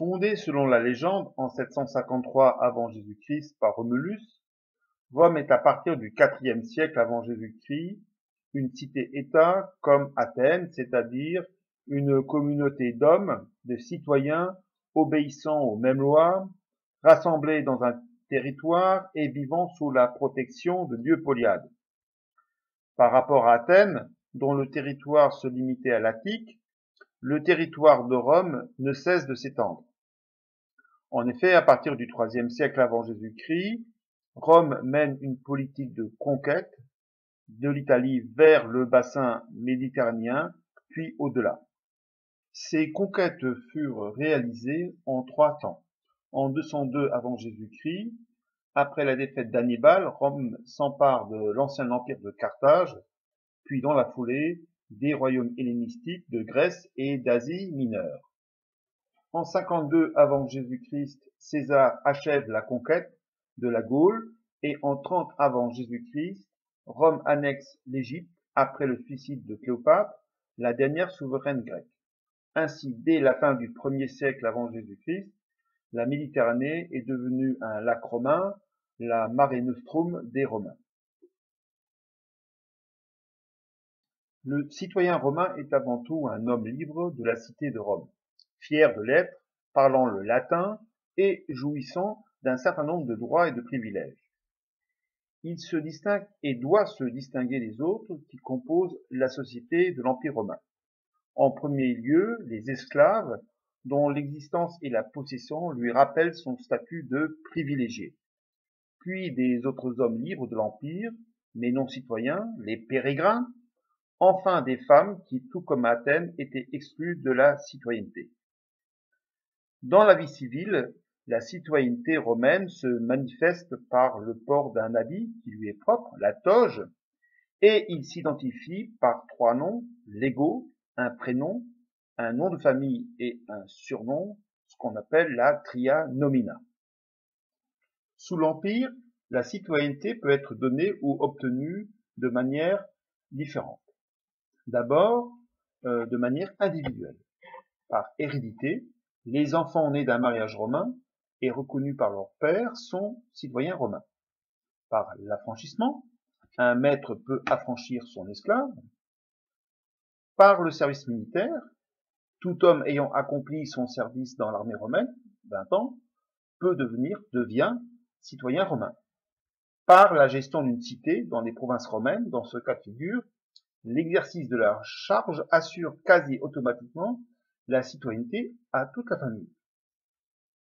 Fondée selon la légende en 753 avant Jésus-Christ par Romulus, Rome est à partir du IVe siècle avant Jésus-Christ une cité-État comme Athènes, c'est-à-dire une communauté d'hommes, de citoyens obéissant aux mêmes lois, rassemblés dans un territoire et vivant sous la protection de dieux polyades. Par rapport à Athènes, dont le territoire se limitait à l'Attique, le territoire de Rome ne cesse de s'étendre. En effet, à partir du IIIe siècle avant Jésus-Christ, Rome mène une politique de conquête de l'Italie vers le bassin méditerranéen, puis au-delà. Ces conquêtes furent réalisées en 3 temps. En 202 avant Jésus-Christ, après la défaite d'Hannibal, Rome s'empare de l'ancien empire de Carthage, puis dans la foulée, des royaumes hellénistiques de Grèce et d'Asie mineure. En 52 avant Jésus-Christ, César achève la conquête de la Gaule et en 30 avant Jésus-Christ, Rome annexe l'Égypte après le suicide de Cléopâtre, la dernière souveraine grecque. Ainsi, dès la fin du 1er siècle avant Jésus-Christ, la Méditerranée est devenue un lac romain, la Mare Nostrum des Romains. Le citoyen romain est avant tout un homme libre de la cité de Rome, fier de l'être, parlant le latin et jouissant d'un certain nombre de droits et de privilèges. Il se distingue et doit se distinguer des autres qui composent la société de l'Empire romain. En premier lieu, les esclaves, dont l'existence et la possession lui rappellent son statut de privilégié. Puis des autres hommes libres de l'Empire, mais non citoyens, les pérégrins. Enfin des femmes qui, tout comme à Athènes, étaient exclues de la citoyenneté. Dans la vie civile, la citoyenneté romaine se manifeste par le port d'un habit qui lui est propre, la toge, et il s'identifie par 3 noms légaux, un prénom, un nom de famille et un surnom, ce qu'on appelle la tria nomina. Sous l'Empire, la citoyenneté peut être donnée ou obtenue de manière différente. D'abord, de manière individuelle, par hérédité. Les enfants nés d'un mariage romain et reconnus par leur père sont citoyens romains. Par l'affranchissement, un maître peut affranchir son esclave. Par le service militaire, tout homme ayant accompli son service dans l'armée romaine, 20 ans, devient citoyen romain. Par la gestion d'une cité dans les provinces romaines, dans ce cas de figure, l'exercice de la charge assure quasi automatiquement la citoyenneté à toute la famille.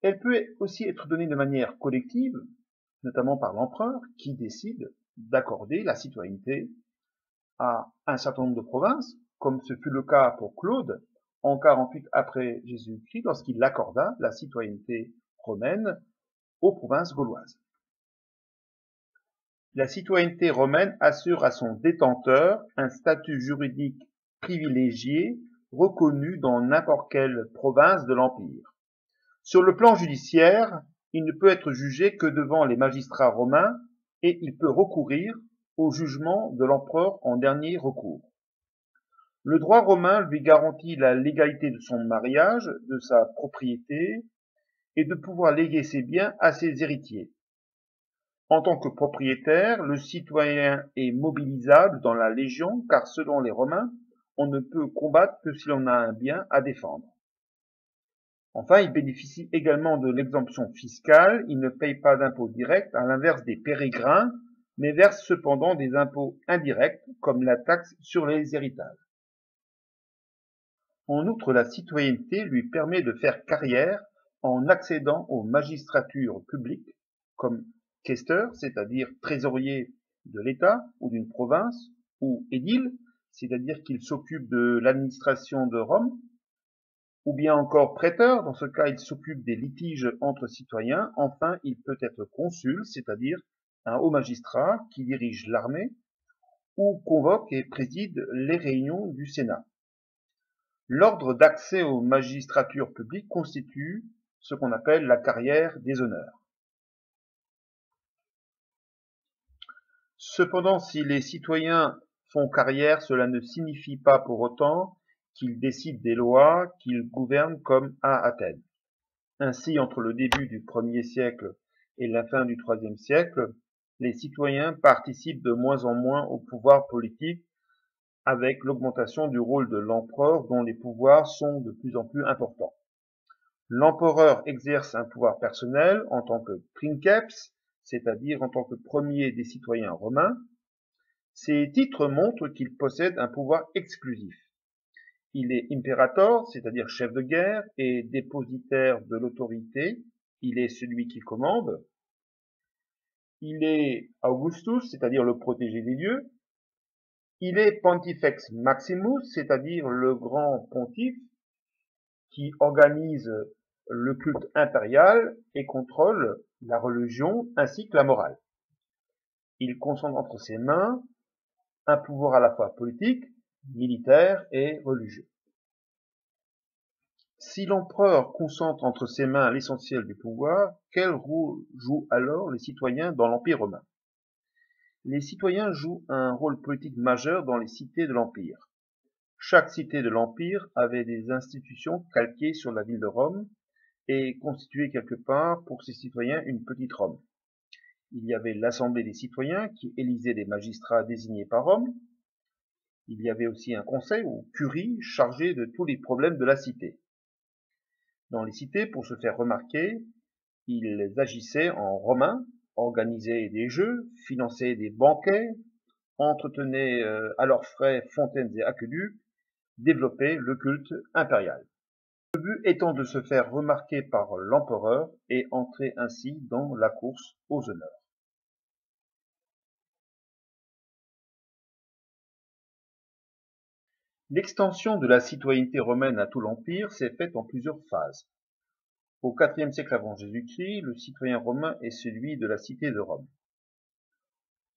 Elle peut aussi être donnée de manière collective, notamment par l'empereur, qui décide d'accorder la citoyenneté à un certain nombre de provinces, comme ce fut le cas pour Claude en 48 après Jésus-Christ, lorsqu'il accorda la citoyenneté romaine aux provinces gauloises. La citoyenneté romaine assure à son détenteur un statut juridique privilégié reconnu dans n'importe quelle province de l'Empire. Sur le plan judiciaire, il ne peut être jugé que devant les magistrats romains et il peut recourir au jugement de l'empereur en dernier recours. Le droit romain lui garantit la légalité de son mariage, de sa propriété et de pouvoir léguer ses biens à ses héritiers. En tant que propriétaire, le citoyen est mobilisable dans la légion car selon les Romains, on ne peut combattre que si l'on a un bien à défendre. Enfin, il bénéficie également de l'exemption fiscale, il ne paye pas d'impôts directs à l'inverse des pérégrins, mais verse cependant des impôts indirects comme la taxe sur les héritages. En outre, la citoyenneté lui permet de faire carrière en accédant aux magistratures publiques comme questeur, c'est-à-dire trésorier de l'État ou d'une province, ou édile, c'est-à-dire qu'il s'occupe de l'administration de Rome, ou bien encore prêteur, dans ce cas il s'occupe des litiges entre citoyens. Enfin, il peut être consul, c'est-à-dire un haut magistrat qui dirige l'armée, ou convoque et préside les réunions du Sénat. L'ordre d'accès aux magistratures publiques constitue ce qu'on appelle la carrière des honneurs. Cependant, si les citoyens font carrière, cela ne signifie pas pour autant qu'ils décident des lois, qu'ils gouvernent comme à Athènes. Ainsi, entre le début du 1er siècle et la fin du 3e siècle, les citoyens participent de moins en moins au pouvoir politique avec l'augmentation du rôle de l'empereur dont les pouvoirs sont de plus en plus importants. L'empereur exerce un pouvoir personnel en tant que princeps, c'est-à-dire en tant que premier des citoyens romains. Ces titres montrent qu'il possède un pouvoir exclusif. Il est imperator, c'est-à-dire chef de guerre, et dépositaire de l'autorité. Il est celui qui commande. Il est Augustus, c'est-à-dire le protégé des dieux. Il est Pontifex Maximus, c'est-à-dire le grand pontife qui organise le culte impérial et contrôle la religion ainsi que la morale. Il concentre entre ses mains un pouvoir à la fois politique, militaire et religieux. Si l'empereur concentre entre ses mains l'essentiel du pouvoir, quel rôle jouent alors les citoyens dans l'Empire romain? Les citoyens jouent un rôle politique majeur dans les cités de l'Empire. Chaque cité de l'Empire avait des institutions calquées sur la ville de Rome et constituait quelque part pour ses citoyens une petite Rome. Il y avait l'Assemblée des citoyens qui élisait des magistrats désignés par Rome. Il y avait aussi un conseil ou curie chargé de tous les problèmes de la cité. Dans les cités, pour se faire remarquer, ils agissaient en romains, organisaient des jeux, finançaient des banquets, entretenaient à leurs frais fontaines et aqueducs, développaient le culte impérial. Le but étant de se faire remarquer par l'empereur et entrer ainsi dans la course aux honneurs. L'extension de la citoyenneté romaine à tout l'Empire s'est faite en plusieurs phases. Au IVe siècle avant Jésus-Christ, le citoyen romain est celui de la cité de Rome.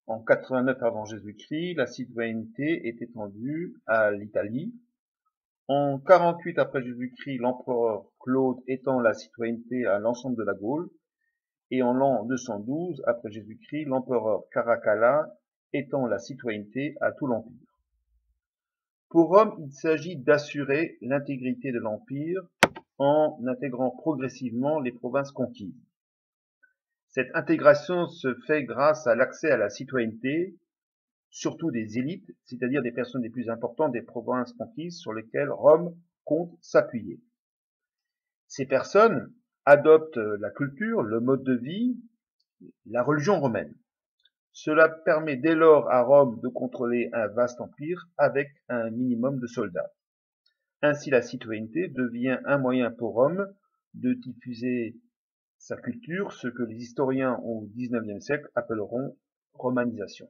En 89 avant Jésus-Christ, la citoyenneté est étendue à l'Italie. En 48 après Jésus-Christ, l'empereur Claude étend la citoyenneté à l'ensemble de la Gaule. Et en l'an 212 après Jésus-Christ, l'empereur Caracalla étend la citoyenneté à tout l'Empire. Pour Rome, il s'agit d'assurer l'intégrité de l'Empire en intégrant progressivement les provinces conquises. Cette intégration se fait grâce à l'accès à la citoyenneté, surtout des élites, c'est-à-dire des personnes les plus importantes des provinces conquises sur lesquelles Rome compte s'appuyer. Ces personnes adoptent la culture, le mode de vie, la religion romaine. Cela permet dès lors à Rome de contrôler un vaste empire avec un minimum de soldats. Ainsi la citoyenneté devient un moyen pour Rome de diffuser sa culture, ce que les historiens au XIXe siècle appelleront romanisation.